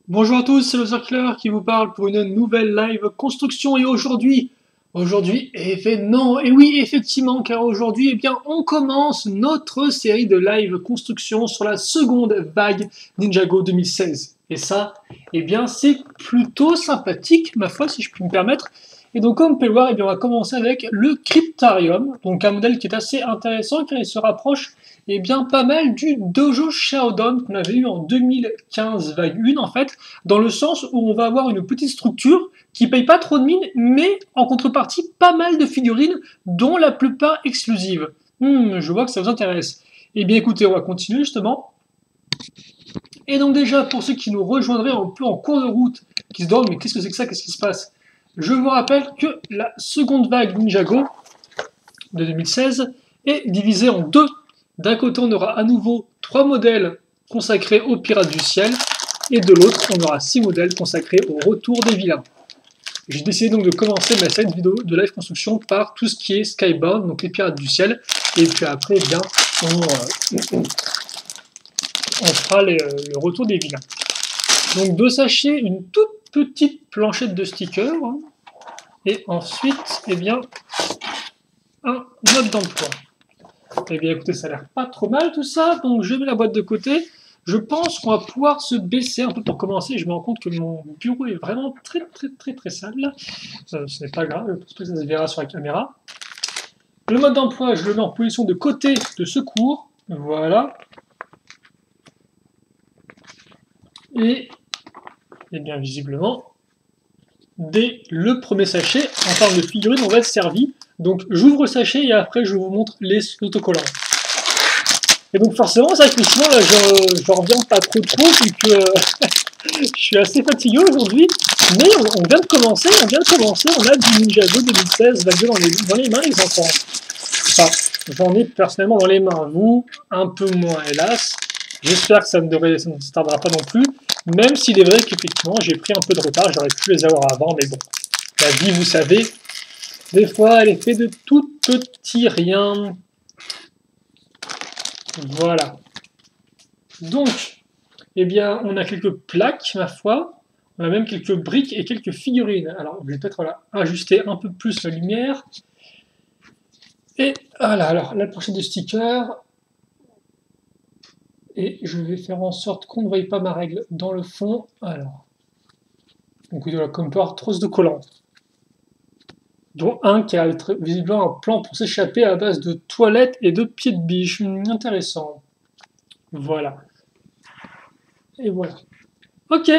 Bonjour à tous, c'est le Circler qui vous parle pour une nouvelle live construction et aujourd'hui, événement, et oui, effectivement, car aujourd'hui, eh bien, on commence notre série de live construction sur la seconde vague Ninjago 2016. Et ça, eh bien, c'est plutôt sympathique, ma foi, si je puis me permettre. Et donc, comme vous pouvez le voir, eh bien, on va commencer avec le Cryptarium, donc un modèle qui est assez intéressant car il se rapproche bien pas mal du Dojo Shaodon qu'on avait eu en 2015 vague 1 en fait, dans le sens où on va avoir une petite structure qui paye pas trop de mine, mais en contrepartie pas mal de figurines, dont la plupart exclusives. Je vois que ça vous intéresse. Eh bien écoutez, on va continuer justement. Et donc déjà, pour ceux qui nous rejoindraient un peu en cours de route, qui se demandent mais qu'est-ce que c'est que ça, qu'est-ce qui se passe, je vous rappelle que la seconde vague Ninjago de 2016 est divisée en deux. D'un côté, on aura à nouveau 3 modèles consacrés aux pirates du ciel, et de l'autre, on aura 6 modèles consacrés au retour des vilains. J'ai décidé donc de commencer ma série de vidéos de live construction par tout ce qui est Skybound, donc les pirates du ciel, et puis après, eh bien, on fera le retour des vilains. Donc deux sachets, une toute petite planchette de stickers, et ensuite, eh bien, un mode d'emploi. Eh bien écoutez, ça a l'air pas trop mal tout ça, donc je mets la boîte de côté. Je pense qu'on va pouvoir se baisser un peu pour commencer. Je me rends compte que mon bureau est vraiment très sale. Ce n'est pas grave, je pense que ça se verra sur la caméra. Le mode d'emploi, je le mets en position de côté de secours. Voilà. Et bien visiblement, dès le premier sachet, en termes de figurines, on va être servi. Donc j'ouvre le sachet et après je vous montre les autocollants. Et donc forcément, ça effectivement, là, je reviens pas trop, vu que je suis assez fatigué aujourd'hui. Mais on vient de commencer, on a du Ninjago 2016 vague dans les mains, les enfants. Enfin, j'en ai personnellement dans les mains, vous, un peu moins, hélas. J'espère que ça ne se tardera pas non plus, même s'il est vrai qu'effectivement, j'ai pris un peu de retard, j'aurais pu les avoir avant, mais bon, la vie, vous savez, des fois, elle est faite de tout petits riens. Voilà. Donc, eh bien, on a quelques plaques, ma foi. On a même quelques briques et quelques figurines. Alors, je vais peut-être ajuster un peu plus la lumière. Et voilà, alors, la pochette de stickers. Et je vais faire en sorte qu'on ne voie pas ma règle dans le fond. Alors, donc, voilà, comme par trousse de collants. Dont un qui a visiblement un plan pour s'échapper à base de toilettes et de pieds de biche. Intéressant. Voilà. Et voilà. Ok.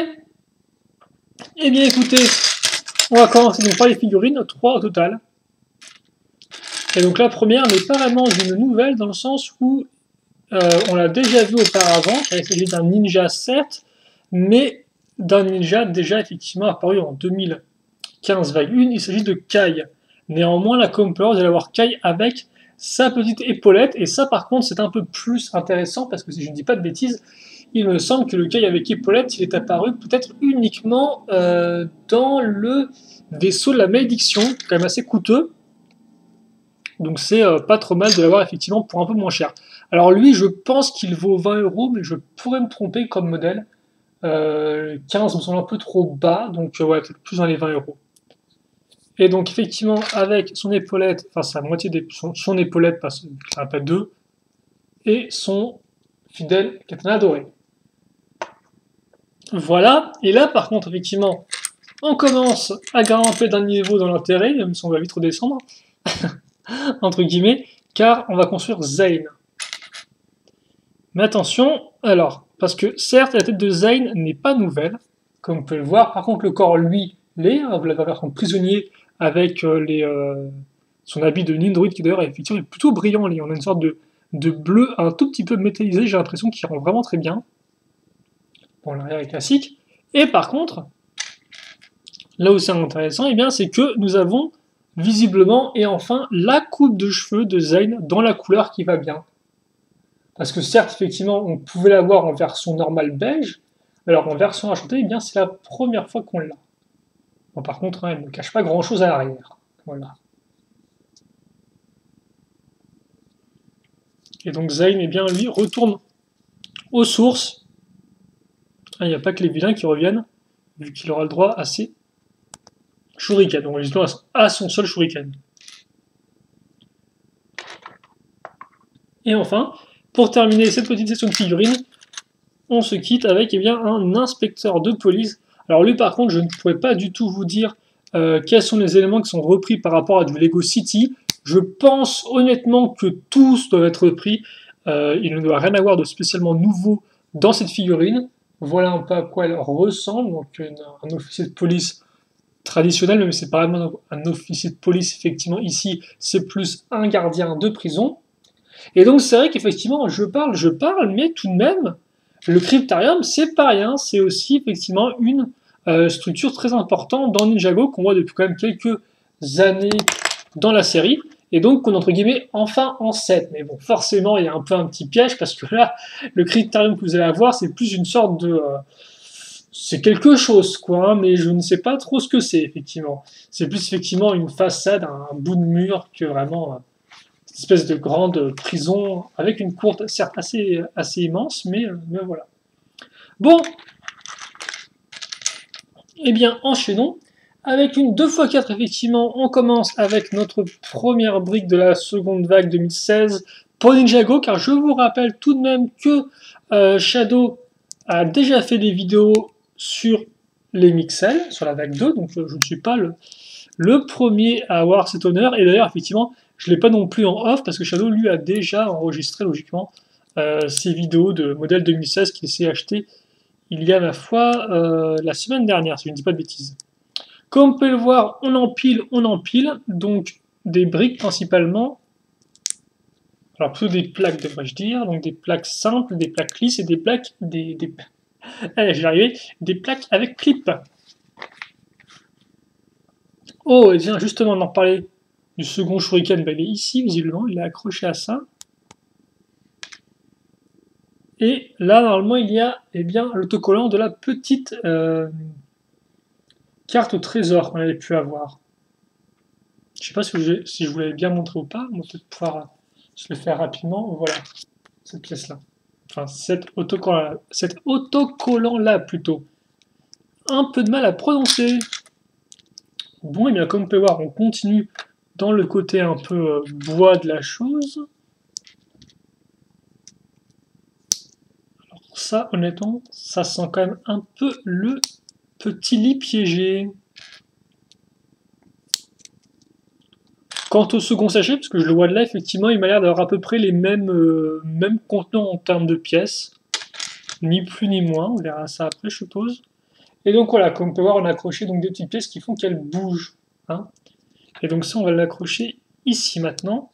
Eh bien, écoutez, on va commencer donc par les figurines, 3 au total. Et donc la première n'est pas vraiment une nouvelle dans le sens où on l'a déjà vu auparavant, car il s'agit d'un ninja certes, mais d'un ninja déjà effectivement apparu en 2015 vague 1, il s'agit de Kai. Néanmoins, la Comper, vous allez avoir Kai avec sa petite épaulette, et ça par contre c'est un peu plus intéressant, parce que si je ne dis pas de bêtises, il me semble que le Kai avec épaulette, il est apparu peut-être uniquement dans le vaisseau de la malédiction, quand même assez coûteux, donc c'est pas trop mal de l'avoir effectivement pour un peu moins cher. Alors lui, je pense qu'il vaut 20 euros, mais je pourrais me tromper comme modèle. 15 me semble un peu trop bas, donc ouais, peut-être plus dans les 20 euros. Et donc effectivement, avec son épaulette, enfin sa moitié de son épaulette, parce qu'il n'y en a pas deux, et son fidèle katana doré. Voilà, et là par contre, effectivement, on commence à grimper d'un niveau dans l'intérêt, même si on va vite redescendre, entre guillemets, car on va construire Zane. Mais attention, alors, parce que certes, la tête de Zane n'est pas nouvelle, comme vous pouvez le voir. Par contre, le corps, lui, l'est. Vous l'avez voir son prisonnier avec son habit de Nindroid, qui d'ailleurs effectivement est plutôt brillant. On a une sorte de bleu un tout petit peu métallisé, j'ai l'impression, qui rend vraiment très bien. Bon, l'arrière est classique. Et par contre, là où c'est intéressant, eh bien, c'est que nous avons visiblement et enfin la coupe de cheveux de Zane dans la couleur qui va bien. Parce que certes, effectivement, on pouvait l'avoir en version normale beige, alors en version enchantée, eh bien, c'est la première fois qu'on l'a. Bon, par contre, elle ne cache pas grand-chose à l'arrière. Voilà. Et donc Zayn, eh bien, lui, retourne aux sources, Ah, il n'y a pas que les vilains qui reviennent, vu qu'il aura le droit à ses shurikens. Donc, il a son seul shuriken. Et enfin, pour terminer cette petite session de figurines, on se quitte avec eh bien, un inspecteur de police. Alors lui par contre, je ne pourrais pas du tout vous dire quels sont les éléments qui sont repris par rapport à du Lego City. Je pense honnêtement que tous doivent être repris. Il ne doit rien avoir de spécialement nouveau dans cette figurine. Voilà un peu à quoi elle ressemble. Donc un officier de police traditionnel, même si c'est pas vraiment un officier de police, effectivement ici c'est plus un gardien de prison. Et donc c'est vrai qu'effectivement je parle, mais tout de même, le cryptarium c'est pas rien, c'est aussi effectivement une structure très importante dans Ninjago qu'on voit depuis quand même quelques années dans la série, et donc qu'on entre guillemets enfin en 7. Mais bon, forcément il y a un peu un petit piège parce que là, le cryptarium que vous allez avoir c'est plus une sorte de... c'est quelque chose, quoi, hein, mais je ne sais pas trop ce que c'est, effectivement. C'est plus effectivement une façade, un bout de mur que vraiment une espèce de grande prison avec une cour certes assez immense, mais voilà. Bon, eh bien, enchaînons. Avec une 2x4, effectivement, on commence avec notre première brique de la seconde vague 2016 pour Ninjago, car je vous rappelle tout de même que Shadow a déjà fait des vidéos sur les Mixels, sur la vague 2, donc je ne suis pas le premier à avoir cet honneur, et d'ailleurs, effectivement, je ne l'ai pas non plus en off, parce que Shadow, lui, a déjà enregistré, logiquement, ses vidéos de modèle 2016 qu'il s'est acheté il y a, ma foi, la semaine dernière, si je ne dis pas de bêtises. Comme on peut le voir, on empile, donc des briques principalement, alors plutôt des plaques devrais-je dire, donc des plaques simples, des plaques lisses et des plaques, allez, je vais arriver, des plaques avec clip. Oh, et tiens, justement, on en parlait du second shuriken, ben, il est ici visiblement, il est accroché à ça. Et là, normalement, il y a eh bien l'autocollant de la petite carte au trésor qu'on avait pu avoir. Je ne sais pas si je vous l'avais bien montré ou pas, on va peut-être pouvoir se le faire rapidement. Voilà, cette pièce-là. Enfin, cet autocollant-là, plutôt. Un peu de mal à prononcer. Bon, et bien comme on peut voir, on continue dans le côté un peu bois de la chose. Alors ça, honnêtement, ça sent quand même un peu le petit lit piégé. Quant au second sachet, parce que je le vois de là, effectivement, il m'a l'air d'avoir à peu près les mêmes contenants en termes de pièces. Ni plus ni moins, on verra ça après, je suppose. Et donc voilà, comme on peut voir, on a accroché donc des petites pièces qui font qu'elles bougent. Hein. Et donc ça, on va l'accrocher ici maintenant.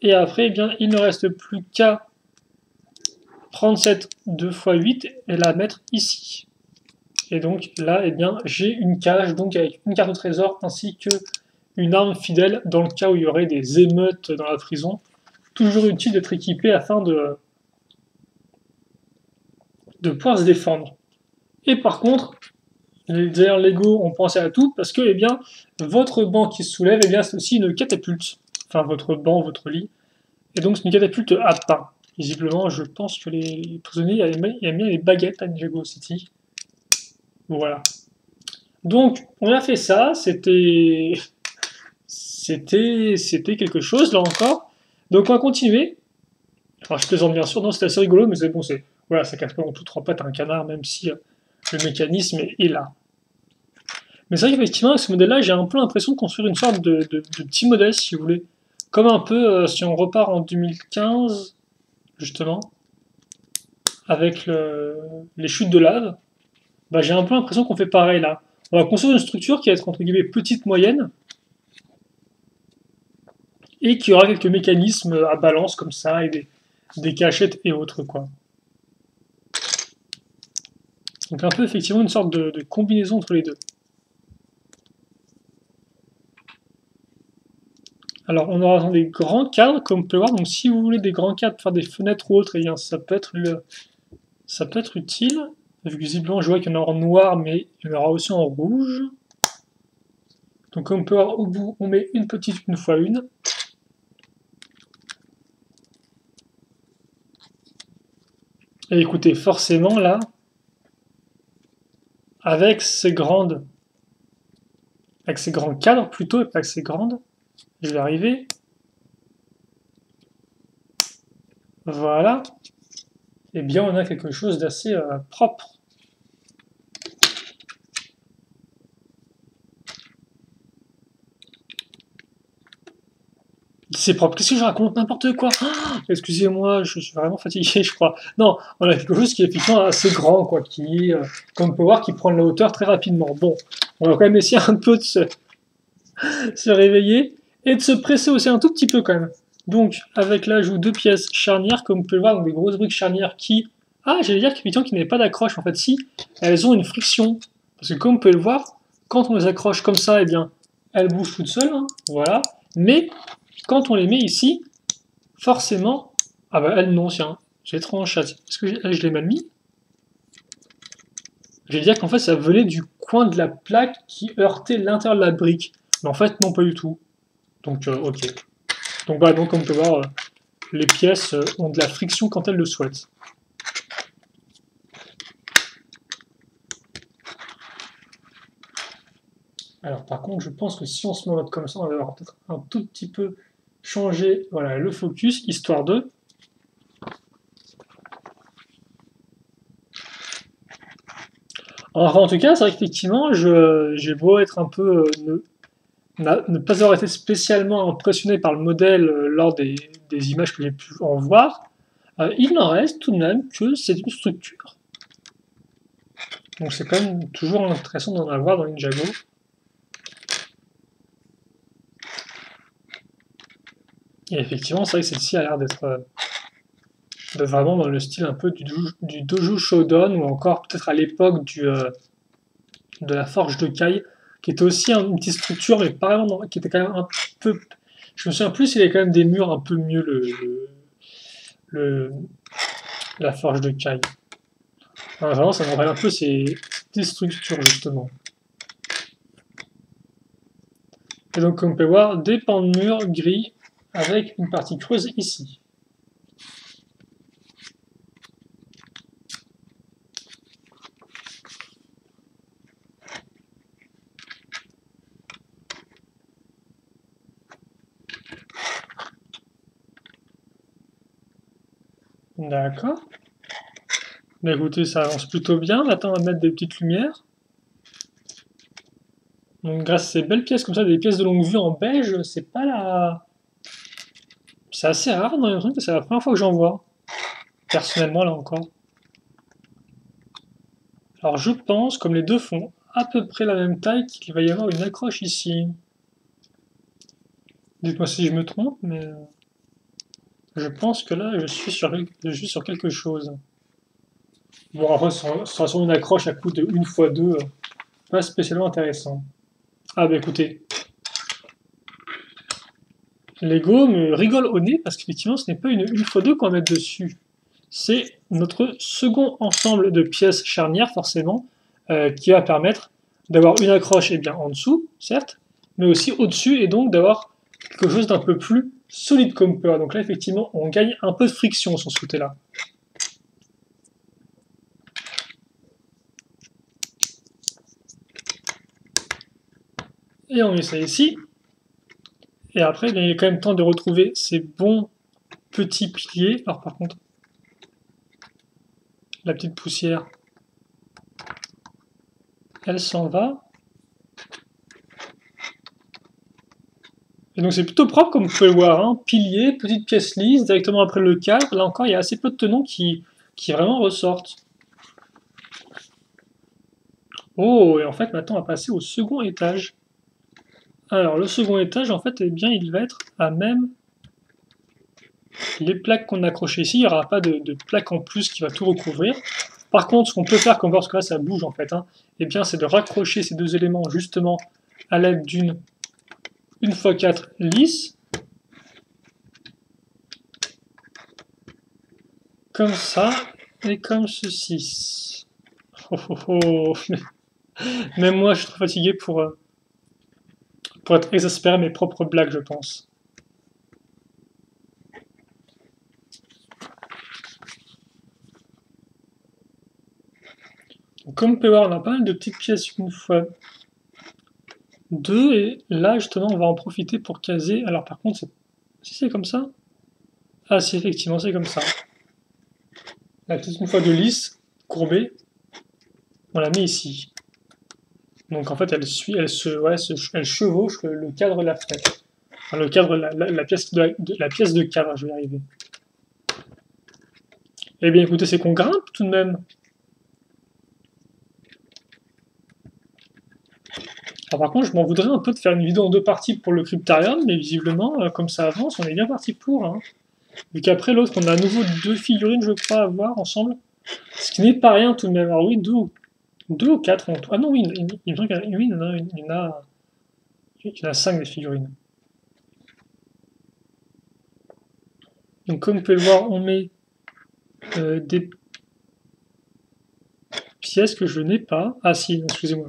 Et après, eh bien, il ne reste plus qu'à prendre cette 2x8 et la mettre ici. Et donc là, eh bien, j'ai une cage donc avec une carte au trésor ainsi que une arme fidèle dans le cas où il y aurait des émeutes dans la prison. Toujours utile d'être équipé afin de pouvoir se défendre. Et par contre, d'ailleurs Lego ont pensé à tout parce que eh bien, votre banc qui se soulève, eh bien, c'est aussi une catapulte. Enfin, votre banc, votre lit. Et donc, c'est une catapulte à pain. Visiblement, je pense que les prisonniers aiment bien les baguettes à Ninjago City. Voilà. Donc, on a fait ça. C'était quelque chose, là encore. Donc, on va continuer. Enfin, je plaisante bien sûr. Non, c'était assez rigolo, mais c'est bon, voilà, ça casse pas en tout trois pattes un canard, même si le mécanisme est là. Mais c'est vrai qu'effectivement, avec ce modèle-là, j'ai un peu l'impression de construire une sorte de petit modèle, si vous voulez. Comme un peu, si on repart en 2015, justement, avec les chutes de lave, bah, j'ai un peu l'impression qu'on fait pareil là. On va construire une structure qui va être entre guillemets petite moyenne, et qui aura quelques mécanismes à balance comme ça, et des cachettes et autres, quoi. Donc un peu effectivement une sorte de combinaison entre les deux. Alors on aura des grands cadres, comme on peut voir, donc si vous voulez des grands cadres pour faire des fenêtres ou autres, eh bien, ça peut être utile. Vu que visiblement je vois qu'il y en a en noir, mais il y en aura aussi en rouge. Donc comme on peut voir au bout, on met une petite une fois une. Et écoutez, forcément là, avec ces grands cadres plutôt, et pas avec ces grandes, je vais arriver. Voilà. Eh bien, on a quelque chose d'assez propre. C'est propre. Qu'est-ce que je raconte? N'importe quoi. Ah, excusez-moi, je suis vraiment fatigué, je crois. Non, on a quelque chose qui est effectivement assez grand, quoi, qui, comme on peut voir, qui prend de la hauteur très rapidement. Bon, on va quand même essayer un peu de se réveiller et de se presser aussi un tout petit peu quand même. Donc, avec l'ajout de pièces charnières, comme on peut le voir, donc des grosses briques charnières qui... Ah, j'allais dire qu'effectivement, qui n'avaient pas d'accroche. En fait, si, elles ont une friction. Parce que comme on peut le voir, quand on les accroche comme ça, eh bien, elles bougent toutes seules, hein, voilà. Mais, quand on les met ici, forcément... Ah bah, elles non, tiens, j'ai trop en chat. Est-ce que je l'ai mal mis? Je vais dire qu'en fait, ça venait du coin de la plaque qui heurtait l'intérieur de la brique. Mais en fait, non, pas du tout. Donc, ok. Donc, bah, donc, comme on peut voir, les pièces ont de la friction quand elles le souhaitent. Alors, par contre, je pense que si on se met en mode comme ça, on va avoir peut-être un tout petit peu changé, voilà, le focus, histoire de... Alors, en tout cas, c'est vrai qu'effectivement, j'ai beau être un peu... ne pas avoir été spécialement impressionné par le modèle lors des images que j'ai pu en voir, il n'en reste tout de même que c'est une structure. Donc c'est quand même toujours intéressant d'en avoir dans Ninjago. Et effectivement, c'est vrai que celle-ci a l'air d'être vraiment dans le style un peu du Dojo Shodan, ou encore peut-être à l'époque de la Forge de Kai, qui était aussi une petite structure, mais pas vraiment, qui était quand même un peu... Je me souviens plus, il y avait quand même des murs un peu mieux la Forge de Kai. Enfin, vraiment, ça me rappelle un peu ces structures, justement. Et donc, comme on peut voir, des pans de mur gris avec une partie creuse ici. D'accord. Mais écoutez, ça avance plutôt bien. Maintenant, on va mettre des petites lumières. Donc, grâce à ces belles pièces comme ça, des pièces de longue vue en beige, c'est pas la... C'est assez rare dans les trucs, c'est la première fois que j'en vois. Personnellement, là encore. Alors, je pense, comme les deux font à peu près la même taille, qu'il va y avoir une accroche ici. Dites-moi si je me trompe, mais... Je pense que là, je suis sur quelque chose. Bon, après, ce sera sur une accroche à coup de 1x2, pas spécialement intéressant. Ah bah écoutez, Lego me rigole au nez parce qu'effectivement, ce n'est pas une 1x2 qu'on va mettre dessus. C'est notre second ensemble de pièces charnières, forcément, qui va permettre d'avoir une accroche eh bien, en dessous, certes, mais aussi au-dessus, et donc d'avoir quelque chose d'un peu plus solide comme peur. Donc là, effectivement, on gagne un peu de friction sur ce côté-là. Et on met ça ici. Et après, il est quand même temps de retrouver ces bons petits piliers. Alors par contre, la petite poussière, elle s'en va. Et donc c'est plutôt propre comme vous pouvez le voir. Hein. Pilier, petite pièce lisse, directement après le cadre. Là encore, il y a assez peu de tenons qui vraiment ressortent. Oh, et en fait, maintenant, on va passer au second étage. Alors, le second étage, en fait, eh bien, il va être à même les plaques qu'on a accrochées ici. Il n'y aura pas de plaque en plus qui va tout recouvrir. Par contre, ce qu'on peut faire, comme parce que là, ça bouge, en fait, hein, eh bien, c'est de raccrocher ces deux éléments, justement, à l'aide d'une 1x4 lisse. Comme ça, et comme ceci. Oh, oh, oh. Même moi, je suis trop fatigué pour être exaspéré à mes propres blagues, je pense. Donc, comme vous pouvez voir, on a pas mal de petites pièces une fois deux, et là, justement, on va en profiter pour caser. Alors, par contre, si c'est comme ça. Ah, si, effectivement, c'est comme ça. La petite une fois de lisse, courbée, on la met ici. Donc, en fait, elle suit, elle chevauche le cadre de la fenêtre. Enfin, le cadre, la pièce la pièce de cadre, je vais y arriver. Eh bien, écoutez, c'est qu'on grimpe tout de même. Alors, par contre, je m'en voudrais un peu de faire une vidéo en deux parties pour le Cryptarium, mais visiblement, comme ça avance, on est bien parti pour. Hein. Vu qu'après, l'autre, on a à nouveau deux figurines, je crois, à voir ensemble. Ce qui n'est pas rien tout de même. Alors oui, deux ou quatre en tout. Ah non, oui, il me semble qu'il y en a 5 des figurines. Donc comme vous pouvez le voir, on met des pièces que je n'ai pas. Ah si, excusez-moi.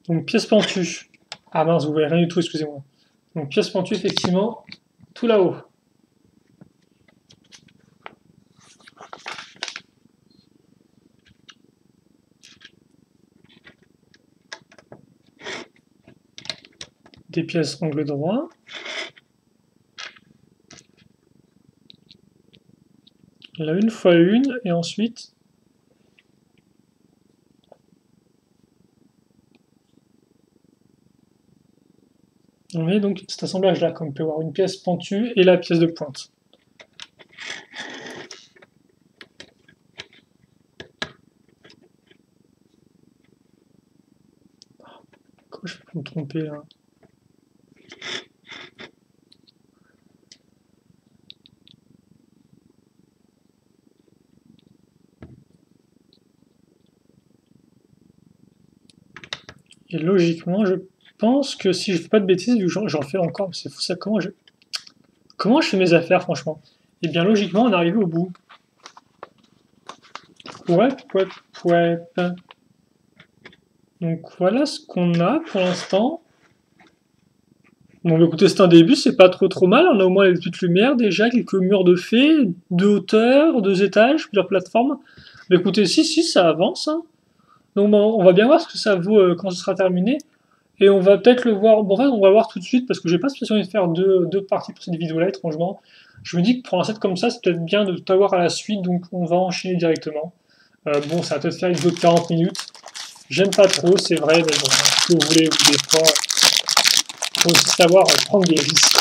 Donc pièce pentue. Ah mince, vous voyez rien du tout, excusez-moi. Donc pièce pentue, effectivement, tout là-haut. Des pièces angle droit. Là, une fois une, et ensuite on met donc cet assemblage-là, comme on peut voir, une pièce pentue et la pièce de pointe. Comment je peux me tromper là? Et logiquement, je pense que si je fais pas de bêtises, j'en fais encore, c'est fou ça, comment je fais mes affaires, franchement? Eh bien, logiquement, on est arrivé au bout. Ouais, ouais, ouais. Donc voilà ce qu'on a pour l'instant. Donc écoutez, c'est un début, c'est pas trop mal. On a au moins les petites lumières déjà, quelques murs de fées, 2 hauteurs, 2 étages, plusieurs plateformes. Mais écoutez, si, ça avance. Hein. Donc bon, on va bien voir ce que ça vaut quand ce sera terminé. Et on va peut-être le voir. Bon, en fait, on va voir tout de suite parce que j'ai pas spécialement envie de faire deux parties pour cette vidéo-là, étrangement. Je me dis que pour un set comme ça, c'est peut-être bien de tout avoir à la suite, donc on va enchaîner directement. Bon, ça va peut-être faire une vidéo de 40 minutes. J'aime pas trop, c'est vrai, mais bon, ce que vous voulez, vous, des fois, il faut aussi savoir prendre des risques.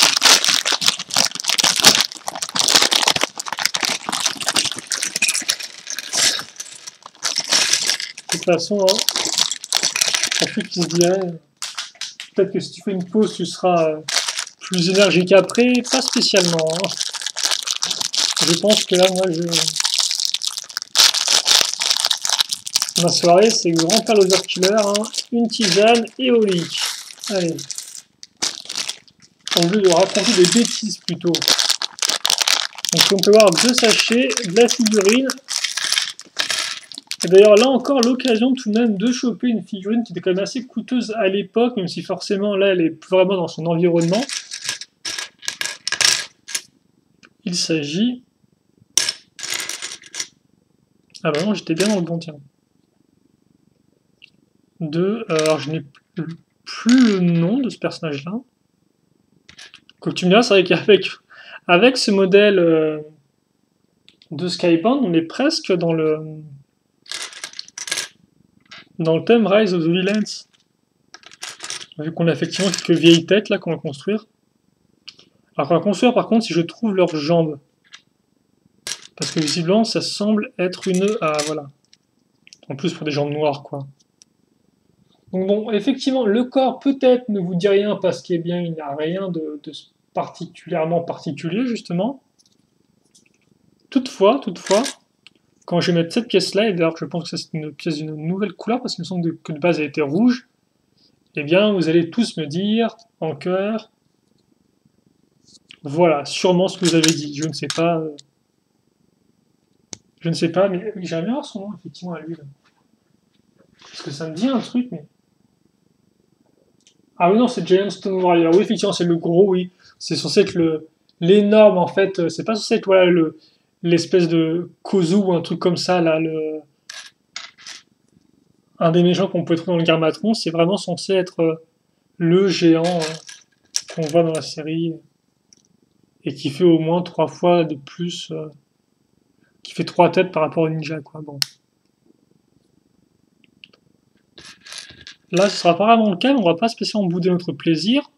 De toute façon, hein, pour ceux qui se diraient, peut-être que si tu fais une pause, tu seras plus énergique après, pas spécialement. Hein. Je pense que là, moi, ma soirée, c'est grand père Loser Killer, hein, une tisane et au lit. Allez. Au lieu de raconter des bêtises plutôt. Donc on peut voir 2 sachets, de la figurine. Et d'ailleurs là encore l'occasion tout de même de choper une figurine qui était quand même assez coûteuse à l'époque, même si forcément là elle est plus vraiment dans son environnement. Il s'agit... Ah bah non, j'étais bien dans le bon, tiens. Alors je n'ai plus le nom de ce personnage-là. Comme tu me diras, c'est vrai qu'avec ce modèle de Skybound, on est presque dans le thème Rise of the Villains. Vu qu'on a effectivement quelques vieilles têtes là qu'on va construire. Alors qu'on va construire par contre si je trouve leurs jambes. Parce que visiblement ça semble être une... Ah voilà. En plus pour des jambes noires quoi. Donc bon, effectivement, le corps peut-être ne vous dit rien parce qu'il n'y a rien de particulièrement particulier justement. Toutefois, quand je vais mettre cette pièce-là, et d'ailleurs je pense que c'est une pièce d'une nouvelle couleur parce qu'il me semble que de base elle était rouge, eh bien vous allez tous me dire en chœur, voilà, sûrement ce que vous avez dit, je ne sais pas, mais j'aimerais bien voir son nom effectivement à lui. Là. Parce que ça me dit un truc, mais... Ah oui, non, c'est Giant Stone Warrior. Oui, effectivement, c'est le gros, oui. C'est censé être l'énorme, en fait. C'est pas censé être voilà, l'espèce de Kozu ou un truc comme ça, là, un des méchants qu'on peut trouver dans le Garmatron, c'est vraiment censé être le géant qu'on voit dans la série et qui fait au moins 3 fois de plus, qui fait 3 têtes par rapport au ninja, quoi. Bon. Là, ce sera pas vraiment le cas, mais on va pas spécialement bouder notre plaisir,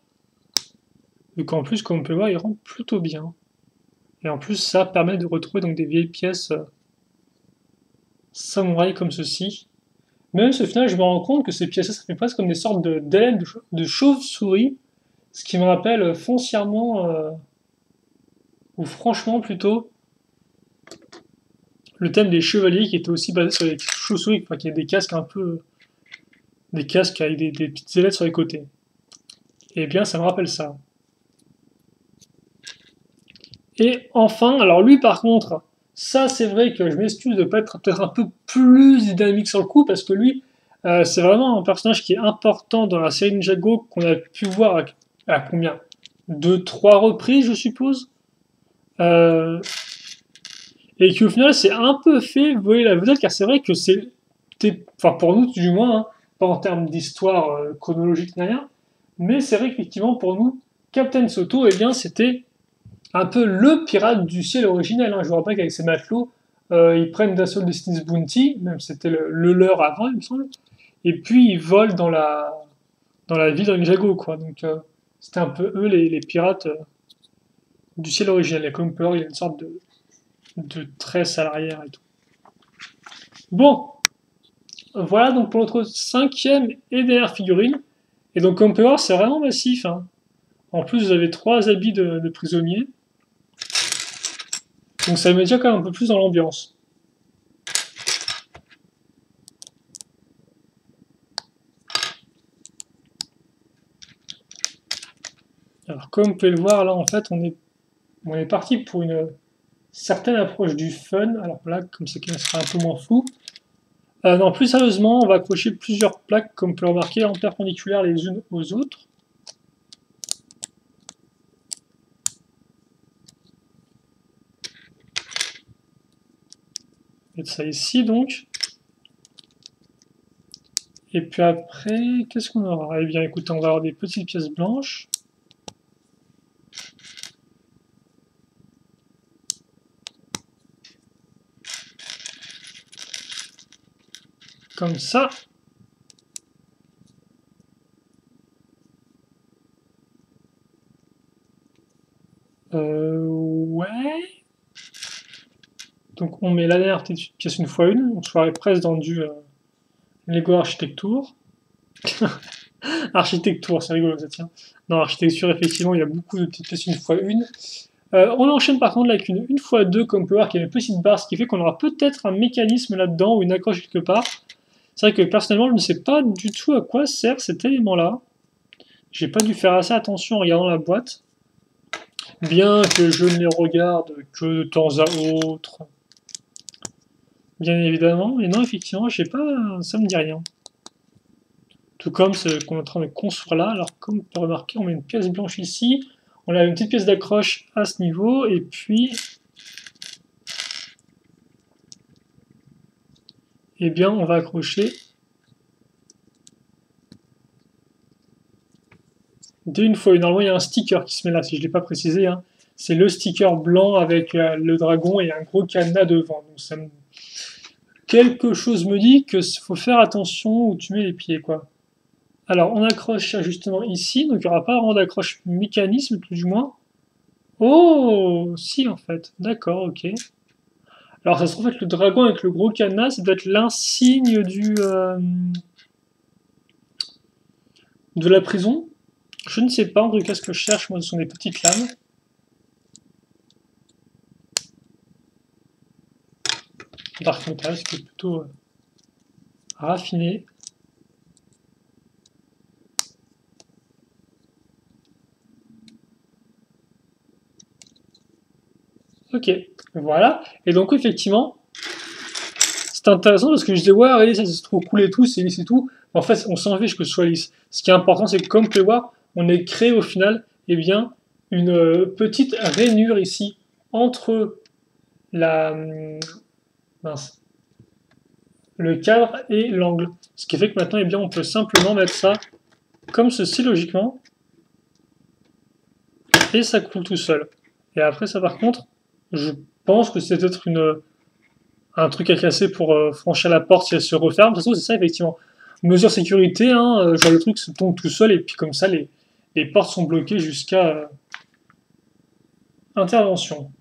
vu qu'en plus, comme on peut le voir, il rentre plutôt bien. Et en plus, ça permet de retrouver donc des vieilles pièces samouraï comme ceci. Même si au final, je me rends compte que ces pièces-là, ça fait presque comme des sortes d'ailes de chauve-souris, ce qui me rappelle foncièrement, ou franchement plutôt, le thème des chevaliers qui était aussi basé sur les chauves-souris, enfin, qui a des casques un peu, des casques avec des petites ailettes sur les côtés. Et bien, ça me rappelle ça. Et enfin, alors lui par contre, ça c'est vrai que je m'excuse de ne pas être peut-être un peu plus dynamique sur le coup, parce que lui, c'est vraiment un personnage qui est important dans la série Ninjago qu'on a pu voir à combien 2, 3 reprises, je suppose. Euh, et qui au final c'est un peu fait voler la vedette, car c'est vrai que enfin pour nous du moins, hein, pas en termes d'histoire chronologique ni rien, mais c'est vrai qu'effectivement pour nous, Captain Soto, eh bien c'était un peu le pirate du ciel originel. Hein. Je vous rappelle qu'avec ses matelots, ils prennent d'assaut le Destiny's Bounty, même c'était le leur avant, il me semble, et puis ils volent dans la ville de Ninjago, quoi. Donc c'était un peu eux les pirates du ciel originel. Et comme peur, il y a une sorte de tresse à l'arrière et tout. Bon, voilà donc pour notre 5e et dernière figurine. Et donc comme peut voir, c'est vraiment massif. Hein. En plus, vous avez 3 habits de prisonniers. Donc ça met déjà quand même un peu plus dans l'ambiance. Alors comme vous pouvez le voir, là en fait on est parti pour une certaine approche du fun. Alors là, comme ça qui sera un peu moins flou. Non, plus sérieusement, on va accrocher plusieurs plaques, comme vous pouvez le remarquer, en perpendiculaire les unes aux autres. Et ça ici donc. Et puis après, qu'est-ce qu'on aura? Eh bien écoutez, on va avoir des petites pièces blanches. Comme ça. Ouais. Donc on met la dernière pièce une fois une. On serait presque dans du Lego Architecture. Architecture, c'est rigolo ça tient. Non, architecture, effectivement, il y a beaucoup de petites pièces une fois une. On enchaîne par contre avec une fois deux, comme on peut voir, qui a une petite barre, ce qui fait qu'on aura peut-être un mécanisme là-dedans ou une accroche quelque part. C'est vrai que personnellement, je ne sais pas du tout à quoi sert cet élément-là. J'ai pas dû faire assez attention en regardant la boîte. Bien que je ne les regarde que de temps à autre. Bien évidemment. Mais non, effectivement, j'ai pas, ça me dit rien. Tout comme ce qu'on est en train de construire là. Alors, comme vous pouvez remarquer, on met une pièce blanche ici. On a une petite pièce d'accroche à ce niveau. Et puis, eh bien, on va accrocher d'une fois. Normalement, il y a un sticker qui se met là, si je ne l'ai pas précisé. Hein. C'est le sticker blanc avec le dragon et un gros cadenas devant. Donc, quelque chose me dit qu'il faut faire attention où tu mets les pieds, quoi. Alors, on accroche ça justement ici, donc il n'y aura pas vraiment d'accroche mécanisme, tout du moins. Oh, si, en fait. D'accord, ok. Alors, ça se trouve, en fait, le dragon avec le gros cadenas, ça doit être l'insigne de la prison. Je ne sais pas, en tout cas, ce que je cherche, moi, ce sont des petites lames. Dark Metal, ce qui est plutôt raffiné. Ok, voilà. Et donc, effectivement, c'est intéressant parce que je dis, ouais, regardez, ça c'est trop cool et tout, c'est lisse et tout. En fait, on s'en fiche que ce soit lisse. Ce qui est important, c'est que, comme vous pouvez voir, on est créé au final, eh bien, une petite rainure ici entre la, mince, le cadre et l'angle. Ce qui fait que maintenant, eh bien, on peut simplement mettre ça comme ceci logiquement. Et ça coule tout seul. Et après ça par contre, je pense que c'est peut-être un truc à casser pour franchir la porte si elle se referme. De toute façon, c'est ça effectivement. Mesure sécurité, hein, genre le truc se tombe tout seul et puis comme ça les portes sont bloquées jusqu'à intervention.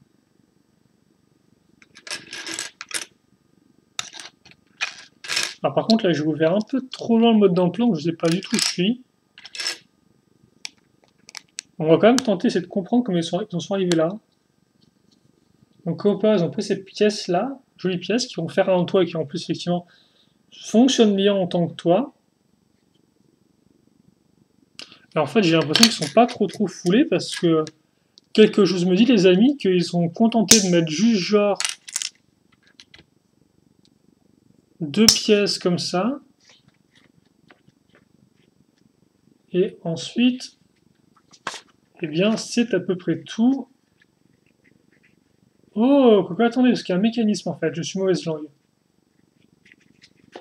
Alors par contre là j'ai ouvert un peu trop loin le mode d'emploi, donc je sais pas du tout où je suis. On va quand même tenter de comprendre comment ils en sont arrivés là. Donc au pas, ils ont pris ces pièces là, jolies pièces, qui vont faire un toit et qui en plus effectivement fonctionnent bien en tant que toit. Et en fait j'ai l'impression qu'ils sont pas trop foulés parce que quelque chose me dit les amis qu'ils sont contentés de mettre juste genre deux pièces comme ça. Et ensuite, eh bien, c'est à peu près tout. Oh, quoi, attendez, parce qu'il y a un mécanisme en fait, je suis mauvaise langue.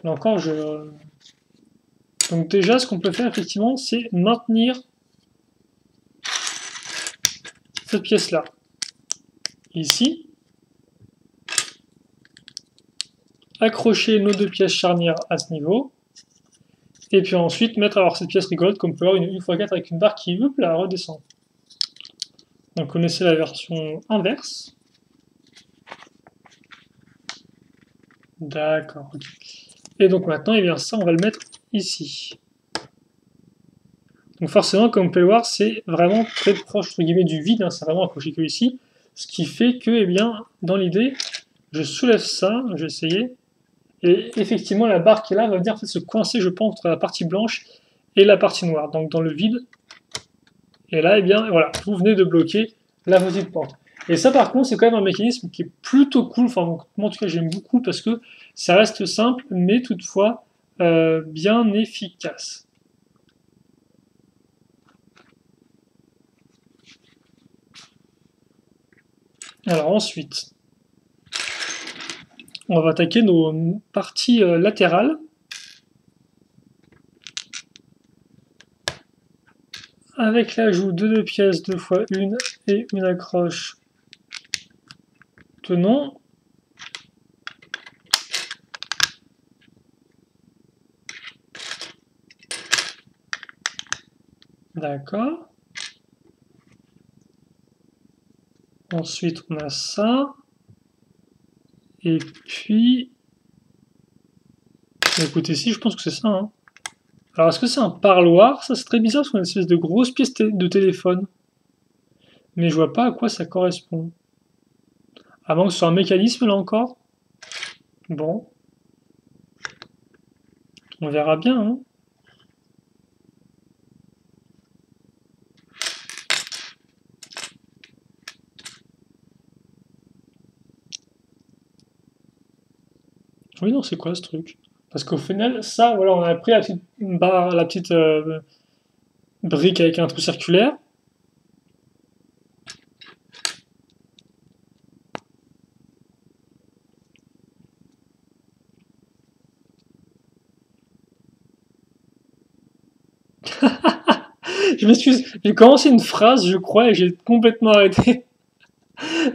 Là encore, je... Donc déjà, ce qu'on peut faire effectivement, c'est maintenir cette pièce-là. Ici. Accrocher nos deux pièces charnières à ce niveau. Et puis ensuite, mettre alors cette pièce rigolote comme peut avoir une x4 avec une barre qui, hop là, redescend. Donc on connaissez la version inverse. D'accord, ok. Et donc maintenant, eh bien, ça, on va le mettre ici. Donc forcément, comme on peut le voir, c'est vraiment très proche entre guillemets du vide, hein, c'est vraiment accroché que ici. Ce qui fait que, eh bien, dans l'idée, je soulève ça, je vais essayer. Et effectivement, la barre qui est là va venir en fait, se coincer, je pense, entre la partie blanche et la partie noire, donc dans le vide. Et là, eh bien, voilà, vous venez de bloquer la petite porte. Et ça, par contre, c'est quand même un mécanisme qui est plutôt cool. Enfin, moi, en tout cas, j'aime beaucoup parce que ça reste simple, mais toutefois bien efficace. Alors ensuite, on va attaquer nos parties latérales. Avec l'ajout de deux pièces, 2 fois 1 et une accroche tenant. D'accord. Ensuite, on a ça. Et puis... Écoutez, ici, je pense que c'est ça. Hein. Alors, est-ce que c'est un parloir? Ça, c'est très bizarre, parce qu'on a une espèce de grosse pièce de téléphone. Mais je vois pas à quoi ça correspond. À moins que ce soit un mécanisme, là encore. Bon. On verra bien, hein. Oui, non, c'est quoi ce truc? Parce qu'au final, ça, voilà, on a pris la petite barre, la petite brique avec un trou circulaire. Je m'excuse, j'ai commencé une phrase, je crois, et j'ai complètement arrêté.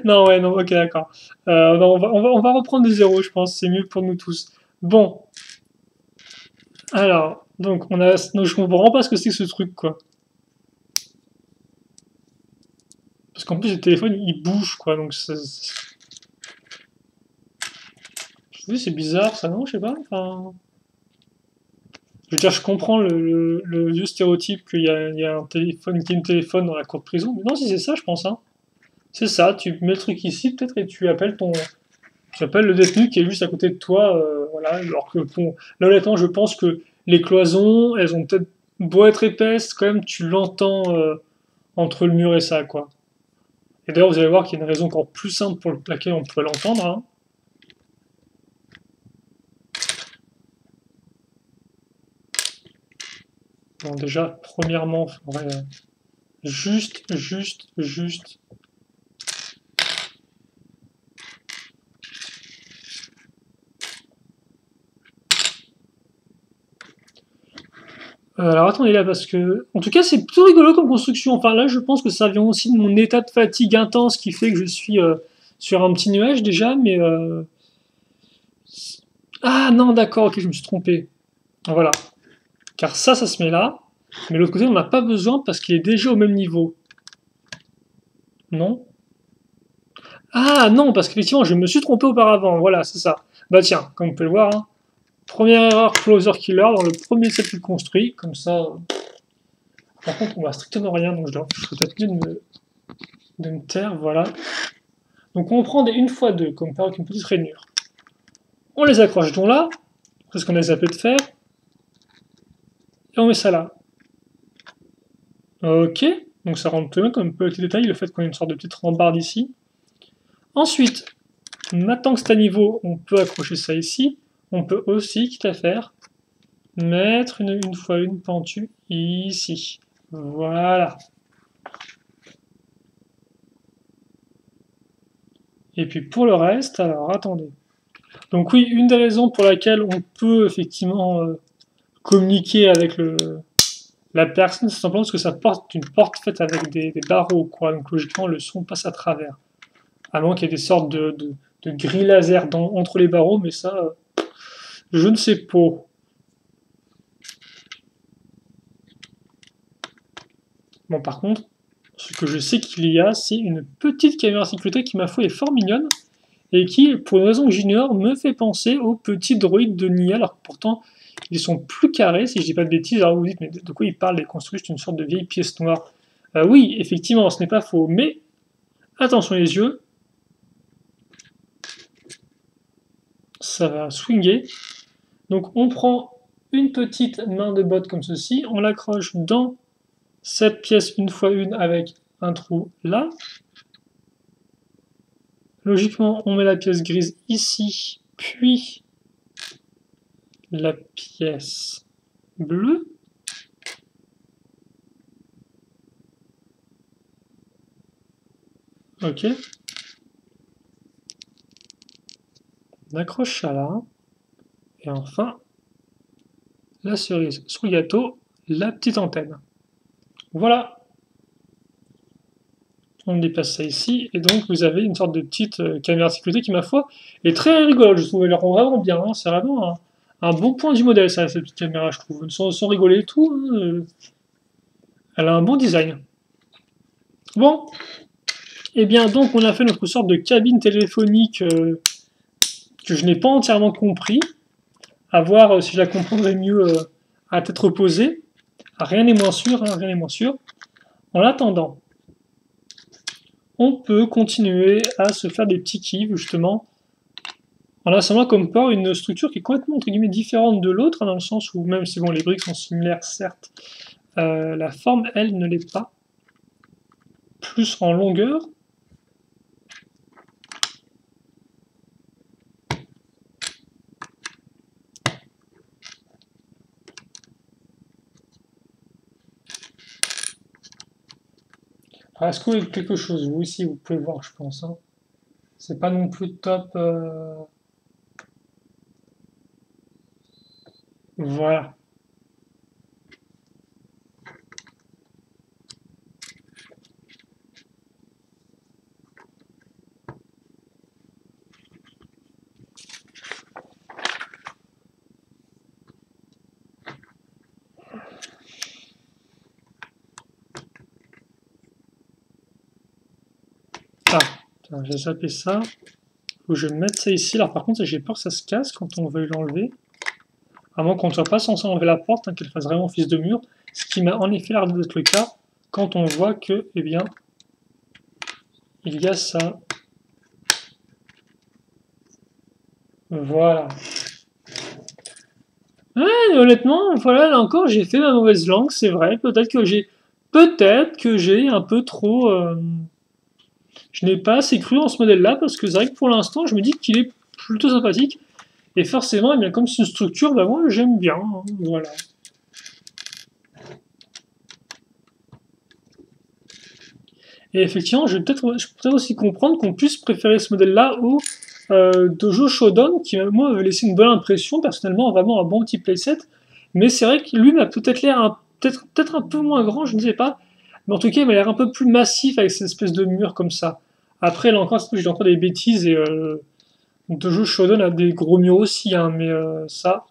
Non, ouais, non, ok, d'accord. Non, on va reprendre de zéro, je pense, c'est mieux pour nous tous. Bon, alors, donc, donc, je comprends pas ce que c'est que ce truc, quoi. Parce qu'en plus, le téléphone, il bouge, quoi, donc oui, c'est bizarre, ça, non, je sais pas, enfin... Je veux dire, je comprends le vieux stéréotype qu'il y a un téléphone qui est un téléphone dans la cour de prison, mais non, si c'est ça, je pense, hein. C'est ça, tu mets le truc ici, peut-être, et tu appelles tu appelles le détenu qui est juste à côté de toi, voilà, alors que, bon, là, honnêtement, je pense que les cloisons, elles ont peut-être beau être épaisses, quand même, tu l'entends entre le mur et ça, quoi. Et d'ailleurs, vous allez voir qu'il y a une raison encore plus simple pour laquelle on peut l'entendre, hein. Bon, déjà, premièrement, il faudrait juste Alors attendez là, parce que... En tout cas, c'est plutôt rigolo comme construction. Enfin là, je pense que ça vient aussi de mon état de fatigue intense qui fait que je suis sur un petit nuage déjà, mais... Ah non, d'accord, ok, je me suis trompé. Voilà. Car ça se met là. Mais l'autre côté, on n'a pas besoin parce qu'il est déjà au même niveau. Non? Ah non, parce qu'effectivement, je me suis trompé auparavant. Voilà, c'est ça. Bah tiens, comme vous pouvez le voir, hein, première erreur Closer Killer dans le premier set qu'il construit. Comme ça... Par contre, on voit strictement rien, donc je serais peut-être mieux de me taire, voilà. Donc on prend des 1x2, comme par avec une petite rainure. On les accroche donc là, c'est ce qu'on a zappé de faire, et on met ça là. Ok, donc ça rentre bien comme petit détail, le fait qu'on ait une sorte de petite rambarde ici. Ensuite, maintenant que c'est à niveau, on peut accrocher ça ici. On peut aussi, quitte à faire, mettre une 1x1 pentue ici. Voilà. Et puis pour le reste, alors attendez. Donc oui, une des raisons pour laquelle on peut effectivement communiquer avec la personne, c'est simplement parce que ça porte une porte faite avec des barreaux, quoi. Donc logiquement, le son passe à travers. À moins qu'il y ait des sortes de grilles laser entre les barreaux, mais ça, je ne sais pas. Bon, par contre, ce que je sais qu'il y a, c'est une petite caméra sécurité qui, ma foi, est fort mignonne, et qui, pour une raison que j'ignore, me fait penser aux petits droïdes de Nia, alors que pourtant, ils sont plus carrés, si je dis pas de bêtises. Alors vous vous dites, mais de quoi ils parlent? Les construits, c'est une sorte de vieille pièce noire. Oui, effectivement, ce n'est pas faux, mais attention les yeux, ça va swinguer. Donc on prend une petite main de botte comme ceci, on l'accroche dans cette pièce 1x1 avec un trou là. Logiquement, on met la pièce grise ici, puis la pièce bleue. Ok. On accroche ça là. Et enfin, la cerise sur le gâteau, la petite antenne. Voilà. On dépasse ça ici, et donc vous avez une sorte de petite caméra de sécurité qui, ma foi, est très rigolote, je trouve. Elle rend vraiment bien, hein. C'est vraiment un bon point du modèle, ça, cette petite caméra, je trouve. Sans rigoler et tout, hein, elle a un bon design. Bon, et bien donc on a fait notre sorte de cabine téléphonique que je n'ai pas entièrement compris. À voir si je la comprendrai mieux à tête reposée. Rien n'est moins sûr, hein, rien n'est moins sûr. En attendant, on peut continuer à se faire des petits kiffs, justement, en assemblant comme port une structure qui est complètement, entre guillemets, différente de l'autre, hein, dans le sens où, même si bon, les briques sont similaires, certes, la forme, elle, ne l'est pas. Plus en longueur. Alors, est-ce que vous avez quelque chose? Vous aussi, vous pouvez voir, je pense. Hein. C'est pas non plus top. Voilà. Ah, j'ai zappé ça. Faut que je mette ça ici. Alors par contre, j'ai peur que ça se casse quand on veut l'enlever. À moins qu'on ne soit pas censé enlever la porte, hein, qu'elle fasse vraiment office de mur. Ce qui m'a en effet l'air d'être le cas quand on voit que, eh bien, il y a ça. Voilà. Ouais, honnêtement, voilà, là encore, j'ai fait ma mauvaise langue, c'est vrai. Peut-être que j'ai un peu trop. Je n'ai pas assez cru en ce modèle-là parce que c'est vrai que pour l'instant, je me dis qu'il est plutôt sympathique. Et forcément, eh bien, comme c'est une structure, bah moi j'aime bien. Hein, voilà. Et effectivement, je peux peut-être aussi comprendre qu'on puisse préférer ce modèle-là au Dojo Shodan, qui moi avait laissé une bonne impression, personnellement, vraiment un bon petit playset, Mais c'est vrai que lui m'a peut-être l'air peut-être un peu moins grand, je ne sais pas. Mais en tout cas, il m'a l'air un peu plus massif avec cette espèce de mur comme ça. Après, là encore, je dis encore des bêtises et Dojo Shodown a des gros murs aussi, hein, mais ça,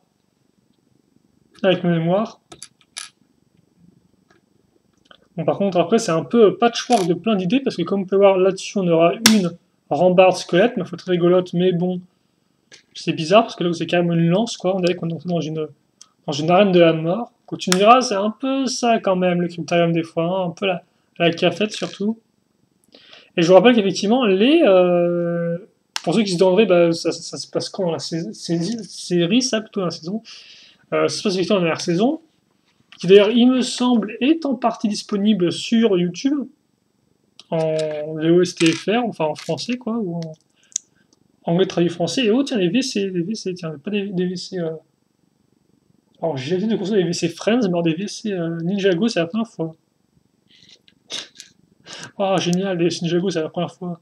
avec ma mémoire. Bon, par contre, après, c'est un peu patchwork de plein d'idées, parce que comme on peut voir là-dessus, on aura une rambarde squelette, ma photo rigolote, mais bon, c'est bizarre, parce que là, c'est carrément une lance, quoi. On dirait qu'on est entré dans une arène de la mort. Quand tu me diras, c'est un peu ça quand même, le cryptarium des fois, hein, un peu la cafette surtout. Et je vous rappelle qu'effectivement, pour ceux qui se demanderaient, bah, ça se passe quand dans la série, ça, plutôt dans la saison, ça se passe effectivement dans la saison, qui d'ailleurs, il me semble, est en partie disponible sur YouTube, en VOSTFR, enfin en français, quoi, ou en anglais traduit français. Et oh, tiens, les VC, tiens, pas des VC. Alors, j'ai l'habitude de consommer des VC Friends, mais alors des VC Ninjago, c'est la première fois. Oh, génial, les Ninjago, c'est la première fois.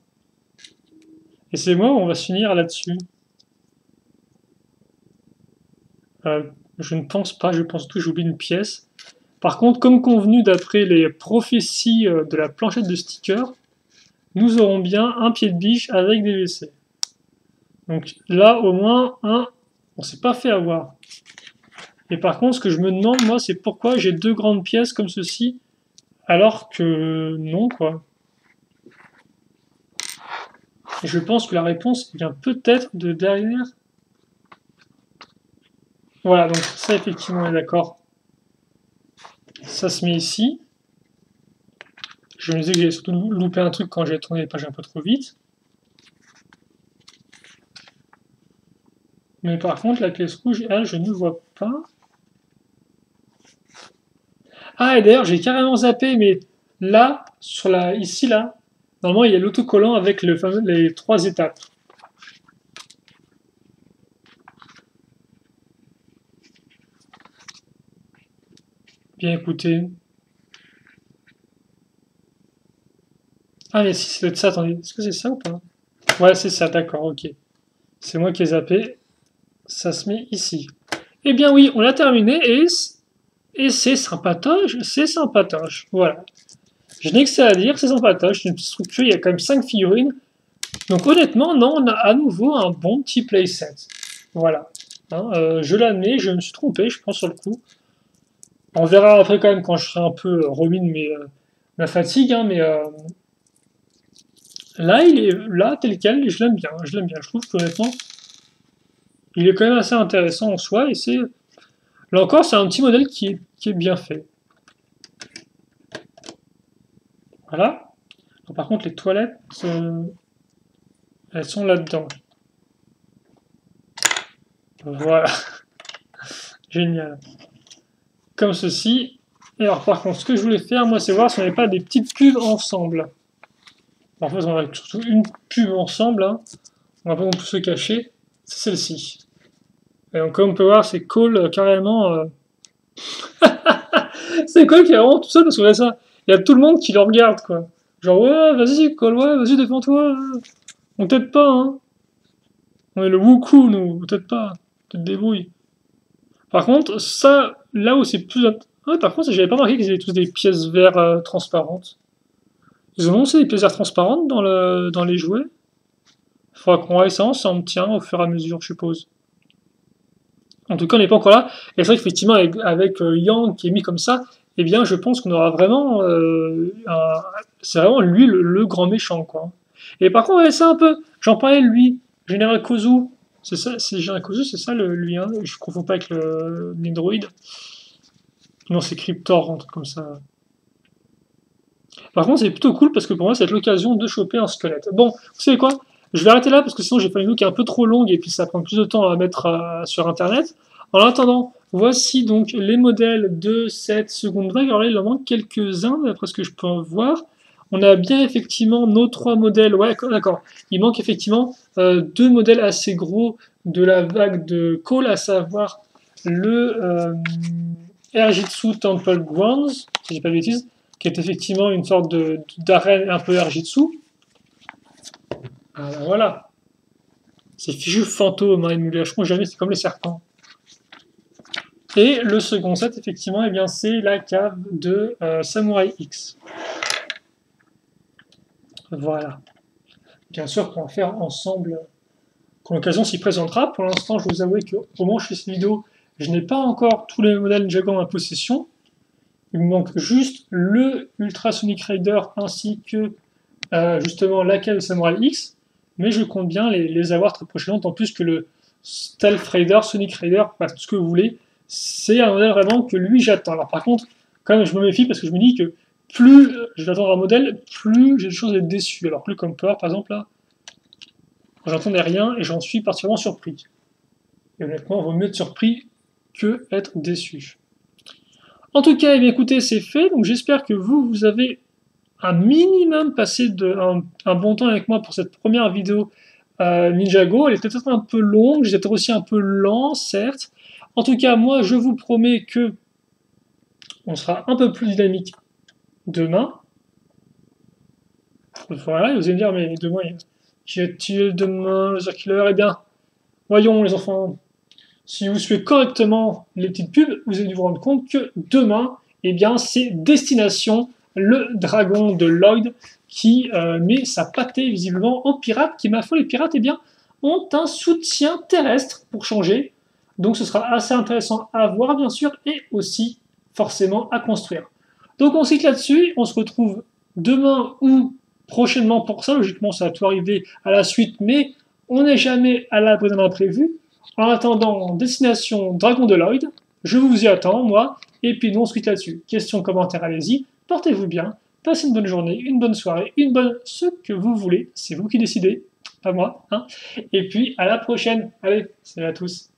Et c'est moi, on va se finir là-dessus. Je ne pense pas, je pense que j'oublie une pièce. Par contre, comme convenu d'après les prophéties de la planchette de stickers, nous aurons bien un pied de biche avec des WC. Donc là, au moins, on s'est pas fait avoir. Et par contre, ce que je me demande, moi, c'est pourquoi j'ai deux grandes pièces comme ceci, alors que non, quoi. Et je pense que la réponse vient peut-être de derrière. Voilà, donc ça, effectivement, on est d'accord. Ça se met ici. Je me disais que j'allais surtout louper un truc quand j'ai tourné les pages un peu trop vite. Mais par contre, la pièce rouge, elle, je ne vois pas. Ah, et d'ailleurs, j'ai carrément zappé, mais là, ici, là, normalement, il y a l'autocollant avec les 3 étapes. Bien écoutez. Ah, mais si, c'est de ça, attendez. Est-ce que c'est ça ou pas? Ouais, c'est ça, d'accord, ok. C'est moi qui ai zappé. Ça se met ici. Eh bien oui, on l'a terminé et c'est sympatoche, voilà. Je n'ai que ça à dire, c'est sympatoche, c'est une petite structure, il y a quand même 5 figurines. Donc honnêtement, non, on a à nouveau un bon petit playset. Voilà. Hein, je l'admets, je me suis trompé, je pense sur le coup. On verra après quand même quand je serai un peu remis de ma fatigue, hein, mais là, il est là tel quel, je l'aime bien, je l'aime bien. Je trouve qu'honnêtement, il est quand même assez intéressant en soi, et c'est là encore, c'est un petit modèle qui est bien fait. Voilà. Alors, par contre, les toilettes, elles sont là-dedans. Voilà. Génial. Comme ceci. Et alors, par contre, ce que je voulais faire, moi, c'est voir si on n'avait pas des petites pubs ensemble. En fait, on a surtout une pub ensemble. Hein. On va pas non plus se cacher. C'est celle-ci. Et donc, comme on peut voir, c'est Cole carrément. C'est Cole qui est vraiment tout seul parce que là, ça. Il y a tout le monde qui le regarde, quoi. Genre, ouais, vas-y, Cole, ouais, vas-y, défends-toi. On t'aide pas, hein. On est le Wooku, nous. On t'aide pas. Tu te débrouilles. Par contre, ça, là où c'est plus. Ah, par contre, j'avais pas remarqué qu'ils avaient tous des pièces verres transparentes. Ils ont aussi des pièces verres transparentes dans les jouets. Il faudra qu'on aille ça ensemble, tiens, au fur et à mesure, je suppose. En tout cas, on n'est pas encore là. Et c'est vrai qu'effectivement, avec Yang qui est mis comme ça, eh bien, je pense qu'on aura vraiment. C'est vraiment lui le grand méchant, quoi. Et par contre, ouais, c'est un peu. J'en parlais de lui, Général Kozu. C'est ça, c'est Général Kozu, c'est ça lui, hein. Je ne confonds pas avec le Nindroid. Non, c'est Cryptor, un truc comme ça. Par contre, c'est plutôt cool parce que pour moi, c'est l'occasion de choper un squelette. Bon, vous savez quoi? Je vais arrêter là parce que sinon j'ai fait une vidéo qui est un peu trop longue et puis ça prend plus de temps à mettre sur internet. En attendant, voici donc les modèles de cette seconde vague. Alors là, il en manque quelques-uns d'après ce que je peux en voir. On a bien effectivement nos 3 modèles. Ouais, d'accord. Il manque effectivement 2 modèles assez gros de la vague de Cole, à savoir le Airjitsu Temple Grounds, si je dis pas de bêtises, qui est effectivement une sorte d'arène un peu Airjitsu. Alors voilà. Ces fichus fantômes, hein, ils nous lâcheront jamais, c'est comme les serpents. Et le second set, effectivement, eh bien, c'est la cave de Samurai X. Voilà. Bien sûr qu'on va faire ensemble quand l'occasion s'y présentera. Pour l'instant, je vous avoue qu'au moment où je fais cette vidéo, je n'ai pas encore tous les modèles Ninjago en ma possession. Il me manque juste le Ultra Sonic Raider ainsi que justement la cave de Samurai X. Mais je compte bien les avoir très prochainement, en plus que le Stealth Raider, Sonic Raider, tout ce que vous voulez. C'est un modèle vraiment que lui j'attends. Alors par contre, quand même je me méfie parce que je me dis que plus je vais attendre un modèle, plus j'ai de chances d'être déçu. Alors plus comme Power par exemple là, j'entendais rien et j'en suis particulièrement surpris. Et honnêtement, il vaut mieux être surpris que être déçu. En tout cas, eh bien, écoutez, c'est fait. Donc j'espère que vous avez un minimum passé un bon temps avec moi pour cette première vidéo Ninjago. Elle était peut-être un peu longue, j'étais aussi un peu lent, certes. En tout cas, moi, je vous promets que on sera un peu plus dynamique demain. Voilà, vous allez me dire, mais demain, qu'y a-t-il demain, le Killer? Eh bien, voyons les enfants, si vous suivez correctement les petites pubs, vous allez vous rendre compte que demain, eh bien, c'est Destination, le dragon de Lloyd, qui met sa pâtée visiblement aux pirates, qui, ma foi, les pirates, eh bien, ont un soutien terrestre pour changer. Donc ce sera assez intéressant à voir, bien sûr, et aussi forcément à construire. Donc on se quitte là-dessus, on se retrouve demain ou prochainement pour ça. Logiquement, ça va tout arriver à la suite, mais on n'est jamais à l'abri d'un imprévu. En attendant, Destination Dragon de Lloyd, je vous y attends, moi, et puis nous on se quitte là-dessus. Questions, commentaires, allez-y, portez-vous bien, passez une bonne journée, une bonne soirée, une bonne... ce que vous voulez, c'est vous qui décidez, pas moi, hein. Et puis à la prochaine, allez, salut à tous.